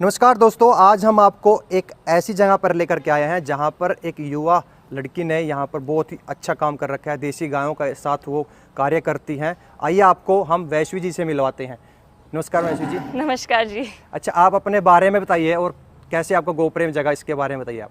नमस्कार दोस्तों, आज हम आपको एक ऐसी जगह पर लेकर के आए हैं जहां पर एक युवा लड़की ने यहां पर बहुत ही अच्छा काम कर रखा है। देसी गायों के साथ वो कार्य करती हैं। आइए आपको हम वैश्वी जी से मिलवाते हैं। नमस्कार वैश्वी जी। नमस्कार जी। अच्छा, आप अपने बारे में बताइए और कैसे आपको गोप्रेम जगह, इसके बारे में बताइए आप।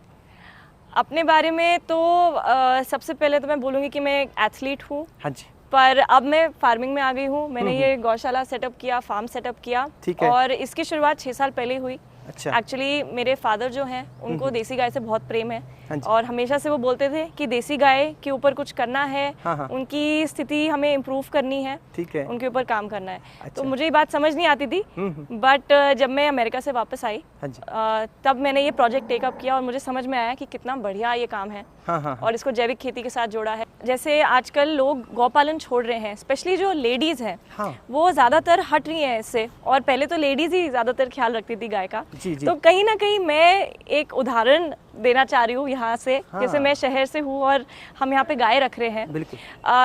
अपने बारे में तो सबसे पहले तो मैं बोलूँगी कि मैं एक एथलीट हूँ। हाँ जी। पर अब मैं फार्मिंग में आ गई हूँ। मैंने ये गौशाला सेटअप किया, फार्म सेटअप किया। ठीक है। और इसकी शुरुआत 6 साल पहले हुई। अच्छा। एक्चुअली मेरे फादर जो हैं उनको देसी गाय से बहुत प्रेम है। हाँ जी। और हमेशा से वो बोलते थे कि देसी गाय के ऊपर कुछ करना है। हाँ। उनकी स्थिति हमें इम्प्रूव करनी है। ठीक है। उनके ऊपर काम करना है। अच्छा। तो मुझे ये बात समझ नहीं आती थी। बट जब मैं अमेरिका से वापस आई, हाँ जी। तब मैंने ये प्रोजेक्ट टेकअप किया और मुझे समझ में आया कि कितना बढ़िया ये काम है। हाँ। और इसको जैविक खेती के साथ जोड़ा है। जैसे आजकल लोग गौपालन छोड़ रहे हैं, स्पेशली जो लेडीज हैं। हाँ। वो ज़्यादातर हट रही हैं इससे। और पहले तो लेडीज़ ही ज़्यादातर ख्याल रखती थी गाय का। जी। तो कहीं ना कहीं मैं एक उदाहरण देना चाह रही हूँ यहाँ से। हाँ। जैसे मैं शहर से हूँ और हम यहाँ पे गाय रख रहे हैं। बिल्कुल।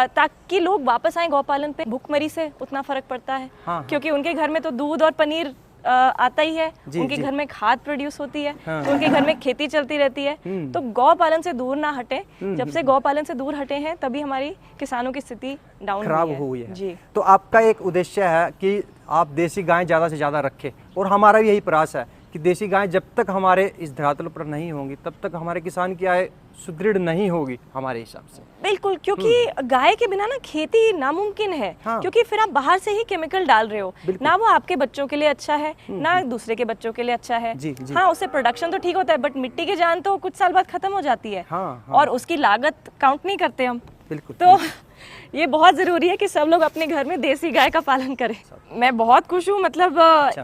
ताकि लोग वापस आए गौपालन पे। भुखमरी से उतना फर्क पड़ता है। हाँ। क्योंकि उनके घर में तो दूध और पनीर आता ही है। उनके घर में खाद प्रोड्यूस होती है। हाँ। तो उनके घर में खेती चलती रहती है। तो गौपालन से दूर ना हटे। जब से गौपालन से दूर हटे हैं तभी हमारी किसानों की स्थिति डाउन खराब हुई है। जी। तो आपका एक उद्देश्य है कि आप देसी गायें ज़्यादा से ज़्यादा रखें, और हमारा भी यही प्रयास है कि देसी गायें जब तक हमारे इस धरातल पर नहीं होंगी तब तक हमारे किसान की आय सुदृढ़ नहीं होगी हमारे हिसाब से। बिल्कुल, क्योंकि गाय के बिना ना खेती नामुमकिन है। हाँ। क्योंकि फिर आप बाहर से ही केमिकल डाल रहे हो ना, वो आपके बच्चों के लिए अच्छा है ना दूसरे के बच्चों के लिए अच्छा है। जी। हाँ, उससे प्रोडक्शन तो ठीक होता है, बट मिट्टी की जान तो कुछ साल बाद खत्म हो जाती है। हाँ। और उसकी लागत काउंट नहीं करते हम। बिल्कुल। तो ये बहुत जरूरी है कि सब लोग अपने घर में देसी गाय का पालन करें। मैं बहुत खुश हूँ। मतलब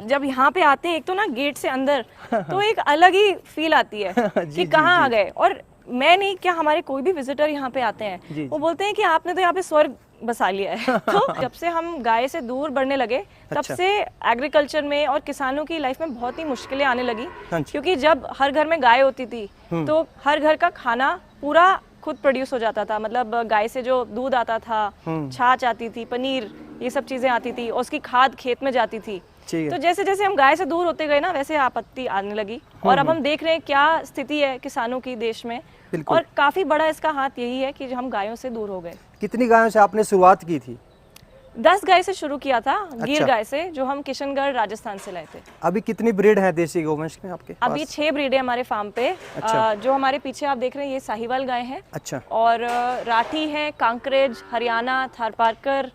जब यहाँ पे आते हैं, एक तो ना गेट से अंदर तो एक अलग ही फील आती है कि कहाँ आ गए। और मैं नहीं, क्या हमारे कोई भी विजिटर यहाँ पे आते हैं वो बोलते हैं कि आपने तो यहाँ पे स्वर्ग बसा लिया है। तो जब से हम गाय से दूर बढ़ने लगे तब से एग्रीकल्चर में और किसानों की लाइफ में बहुत ही मुश्किलें आने लगी। क्योंकि जब हर घर में गाय होती थी तो हर घर का खाना पूरा खुद प्रोड्यूस हो जाता था। मतलब गाय से जो दूध आता था, छाछ आती थी, पनीर, ये सब चीजें आती थी, और उसकी खाद खेत में जाती थी। तो जैसे जैसे हम गाय से दूर होते गए ना, वैसे आपत्ति आने लगी। और अब हम देख रहे हैं क्या स्थिति है किसानों की देश में। और काफी बड़ा इसका हाथ यही है कि हम गायों से दूर हो गए। कितनी गायों से आपने शुरुआत की थी? 10 गाय से शुरू किया था। अच्छा। गिर गाय से, जो हम किशनगढ़ राजस्थान से लाए थे। अभी कितनी ब्रीड है देसी गौवंश में आपके पास? अभी 6 ब्रीड है हमारे फार्म पे। अच्छा। जो हमारे पीछे आप देख रहे हैं ये साहिवाल गाय है। अच्छा। और राठी है, कांकरेज, हरियाणा, थारपारकर।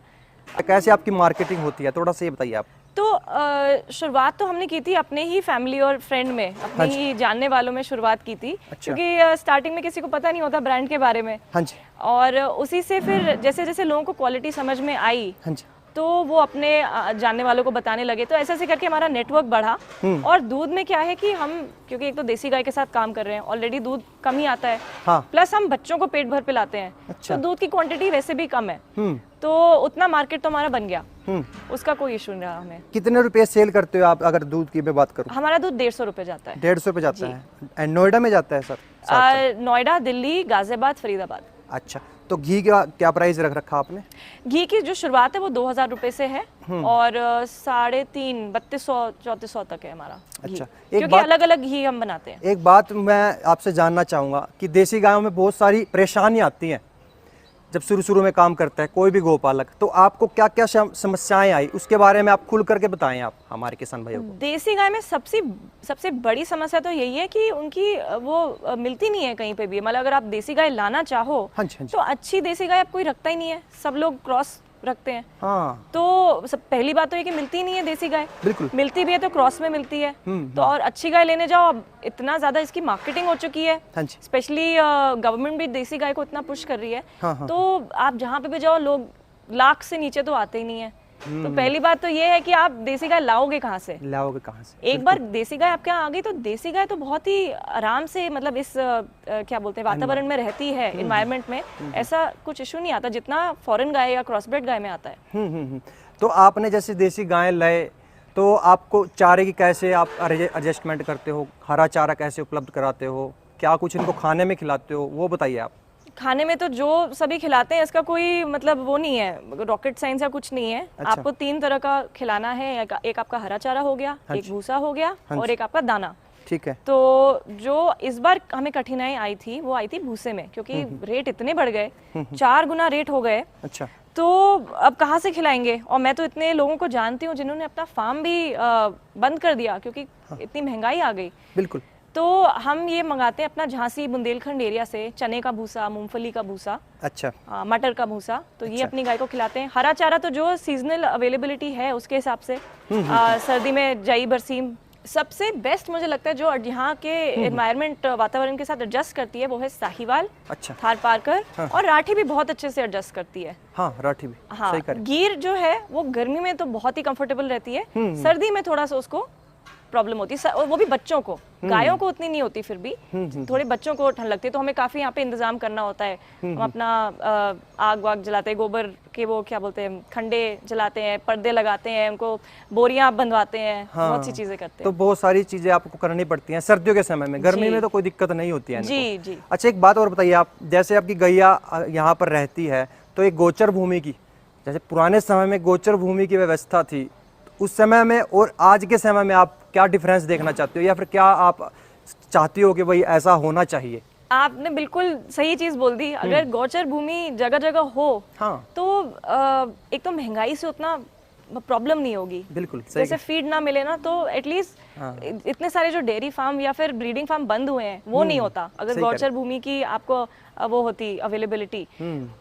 कैसे आपकी मार्केटिंग होती है, थोड़ा सा ये बताइए आप। तो शुरुआत तो हमने की थी अपने ही फैमिली और फ्रेंड में, अपने ही जानने वालों में शुरुआत की थी। अच्छा। क्योंकि स्टार्टिंग में किसी को पता नहीं होता ब्रांड के बारे में। हाँ जी। और उसी से फिर जैसे जैसे लोगों को क्वालिटी समझ में आई, हाँ जी। तो वो अपने जानने वालों को बताने लगे। तो ऐसे ऐसे करके हमारा नेटवर्क बढ़ा। और दूध में क्या है कि हम, क्योंकि एक तो देसी गाय के साथ काम कर रहे हैं, ऑलरेडी दूध कम ही आता है। हाँ। प्लस हम बच्चों को पेट भर पिलाते हैं। अच्छा। तो दूध की क्वांटिटी वैसे भी कम है। तो उतना मार्केट तो हमारा बन गया। उसका कोई इशू नहीं रहा हमें। कितने रुपए सेल करते हो आप, अगर दूध की मैं बात करूँ? हमारा दूध 150 रुपए जाता है। 150 पे जाता है। एंड नोएडा में जाता है सर? नोएडा, दिल्ली, गाजियाबाद, फरीदाबाद। अच्छा। तो घी का क्या प्राइस रख रखा आपने? घी की जो शुरुआत है वो 2000 रुपए से है। और 3.5, 3200, 3400 तक है हमारा। अच्छा। क्योंकि अलग अलग घी हम बनाते हैं। एक बात मैं आपसे जानना चाहूँगा कि देसी गायों में बहुत सारी परेशानी आती हैं जब शुरू में काम करता है कोई भी गोपालक, तो आपको क्या क्या समस्याएं आई, उसके बारे में आप खुल करके बताएं आप हमारे किसान भाइयों को। देसी गाय में सबसे बड़ी समस्या तो यही है कि उनकी वो मिलती नहीं है कहीं पे भी। मतलब अगर आप देसी गाय लाना चाहो, हाँ जी, हाँ जी। तो अच्छी देसी गाय आप कोई रखता ही नहीं है, सब लोग क्रॉस रखते हैं। हाँ। तो पहली बात तो ये कि मिलती नहीं है देसी गाय। बिल्कुल। मिलती भी है तो क्रॉस में मिलती है। तो और अच्छी गाय लेने जाओ, अब इतना ज्यादा इसकी मार्केटिंग हो चुकी है। हाँ जी। स्पेशली गवर्नमेंट भी देसी गाय को इतना पुश कर रही है। हाँ। तो आप जहाँ पे भी जाओ, लोग लाख से नीचे तो आते ही नहीं है। तो पहली बात तो ये है कि आप देसी गाय लाओगे कहाँ से? एक बार देसी गाय आपके यहाँ आ गई तो देसी गाय तो बहुत ही आराम से, मतलब इस क्या बोलते हैं, वातावरण में रहती है, एनवायरनमेंट में ऐसा कुछ इशू नहीं आता जितना फॉरेन गाय या क्रॉसब्रेड गाय में आता है। तो आपने जैसे देसी गाय लाए तो आपको चारे की कैसे आप एडजस्टमेंट करते हो, हरा चारा कैसे उपलब्ध कराते हो, क्या कुछ इनको खाने में खिलाते हो, वो बताइए आप। खाने में तो जो सभी खिलाते हैं इसका कोई मतलब वो नहीं है, रॉकेट साइंस या कुछ नहीं है। अच्छा। आपको 3 तरह का खिलाना है, एक आपका हरा चारा हो गया, एक भूसा हो गया और एक आपका दाना। ठीक है। तो जो इस बार हमें कठिनाई आई थी वो आई थी भूसे में, क्योंकि रेट इतने बढ़ गए, 4 गुना रेट हो गए। अच्छा। तो अब कहाँ से खिलाएंगे? और मैं तो इतने लोगों को जानती हूँ जिन्होंने अपना फार्म भी बंद कर दिया क्योंकि इतनी महंगाई आ गई। बिल्कुल। तो हम ये मंगाते हैं अपना झांसी बुंदेलखंड एरिया से, चने का भूसा, मूंगफली का भूसा, अच्छा। मटर का भूसा। तो ये अपनी गाय को खिलाते हैं। हरा चारा तो जो सीजनल अवेलेबिलिटी है उसके हिसाब से, सर्दी में जई बरसीम। सबसे बेस्ट मुझे लगता है जो यहाँ के एनवायरनमेंट वातावरण के साथ एडजस्ट करती है वो है साहिवाल, अच्छा। थार पारकर, और राठी भी बहुत अच्छे से एडजस्ट करती है। हाँ, राठी भी हाँ, सही करे। गिर जो है वो गर्मी में तो बहुत ही कंफर्टेबल रहती है, सर्दी में थोड़ा सा उसको प्रॉब्लम होती है, वो भी बच्चों को। गायों को उतनी नहीं होती, फिर भी थोड़े बच्चों को ठंड लगती है। तो हमें काफी यहाँ पे इंतजाम करना होता है। हम अपना आग वाग जलाते हैं, गोबर के वो क्या बोलते हैं खंडे जलाते हैं, पर्दे लगाते हैं, उनको बोरियां बंधवाते हैं, बहुत सी चीजें करते हैं। तो बहुत सारी चीजें आपको करनी पड़ती हैं सर्दियों के समय में। गर्मी में तो कोई दिक्कत नहीं होती है जी जी। अच्छा, एक बात और बताइए आप, जैसे आपकी गैया यहाँ पर रहती है तो एक गोचर भूमि की, जैसे पुराने समय में गोचर भूमि की व्यवस्था थी, उस समय में और आज के समय में आप क्या डिफरेंस देखना चाहते हो, या फिर क्या आप चाहती हो कि भाई ऐसा होना चाहिए? आपने बिल्कुल सही चीज बोल दी। अगर गोचर भूमि जगह जगह हो, हाँ, तो एक तो महंगाई से उतना प्रॉब्लम नहीं होगी। बिल्कुल सही। जैसे फीड ना मिले ना, तो एटलीस्ट इतने सारे जो डेयरी फार्म या फिर ब्रीडिंग फार्म बंद हुए हैं वो नहीं होता अगर गोचर भूमि की आपको वो होती अवेलेबिलिटी।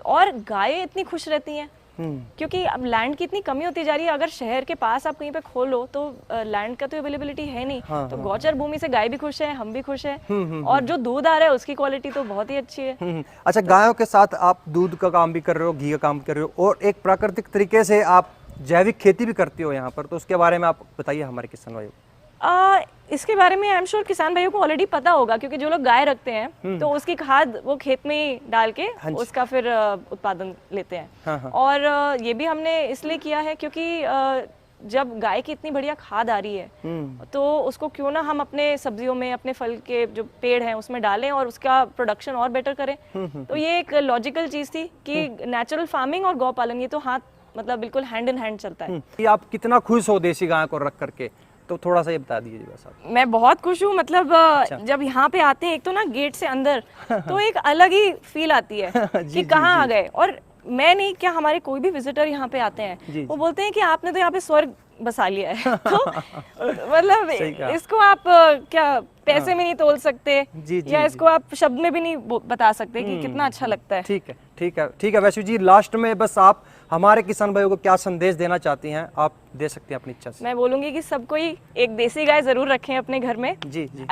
और गायें इतनी खुश रहती हैं क्योंकि अब लैंड की इतनी कमी होती जा रही है। अगर शहर के पास आप कहीं पे खोलो तो लैंड का तो अवेलेबिलिटी है नहीं। तो गोचर भूमि से गाय भी खुश है, हम भी खुश हैं, और जो दूध आ रहा है उसकी क्वालिटी तो बहुत ही अच्छी है। अच्छा, गायों के साथ आप दूध का काम भी कर रहे हो, घी का काम कर रहे हो, और एक प्राकृतिक तरीके से आप जैविक खेती भी करती हो यहाँ पर, तो उसके बारे में आप बताइए हमारे किसान भाइयों। इसके बारे में आई एम श्योर किसान भाइयों को ऑलरेडी पता होगा, क्योंकि जो लोग गाय रखते हैं तो उसकी खाद वो खेत में ही डाल के उसका फिर उत्पादन लेते हैं। और ये भी हमने इसलिए किया है क्योंकि जब गाय की इतनी बढ़िया खाद आ रही है तो उसको क्यों ना हम अपने सब्जियों में, अपने फल के जो पेड़ हैं उसमें डालें और उसका प्रोडक्शन और बेटर करें। तो ये एक लॉजिकल चीज थी कि नेचुरल फार्मिंग और गौ पालन ये तो हाथ मतलब बिल्कुल हैंड इन हैंड चलता है। आप कितना खुश हो देसी गाय को रख करके, तो थोड़ा सा ये बता दीजिए बस आप। मैं बहुत खुश हूँ। मतलब जब यहाँ पे आते हैं, एक तो ना गेट से अंदर तो एक अलग ही फील आती है कि कहाँ आ गए। और मैं नहीं, क्या हमारे कोई भी विजिटर यहाँ पे आते हैं वो बोलते हैं कि आपने तो यहाँ पे स्वर्ग बसा लिया है। तो मतलब इसको आप क्या पैसे में नहीं तोल सकते, या इसको आप शब्द में भी नहीं बता सकते कि कितना अच्छा लगता है। ठीक है, ठीक है, ठीक है। वैष्णु जी, लास्ट में बस आप हमारे किसान भाइयों को क्या संदेश देना चाहती हैं, आप दे सकते हैं अपनी इच्छा से। मैं बोलूंगी कि सब कोई एक देसी गाय जरूर रखें अपने घर में। जी जी।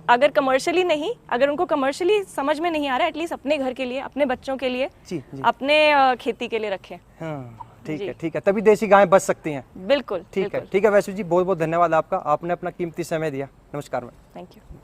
अगर कमर्शियली नहीं, अगर उनको कमर्शियली समझ में नहीं आ रहा, एटलीस्ट अपने घर के लिए, अपने बच्चों के लिए, जी जी, अपने खेती के लिए रखें। हाँ, ठीक है, ठीक है, तभी देसी गायें बच सकती हैं। बिल्कुल, ठीक है, ठीक है। वैष्णु जी, बहुत बहुत धन्यवाद आपका, आपने अपना कीमती समय दिया। नमस्कार मैम। Thank you.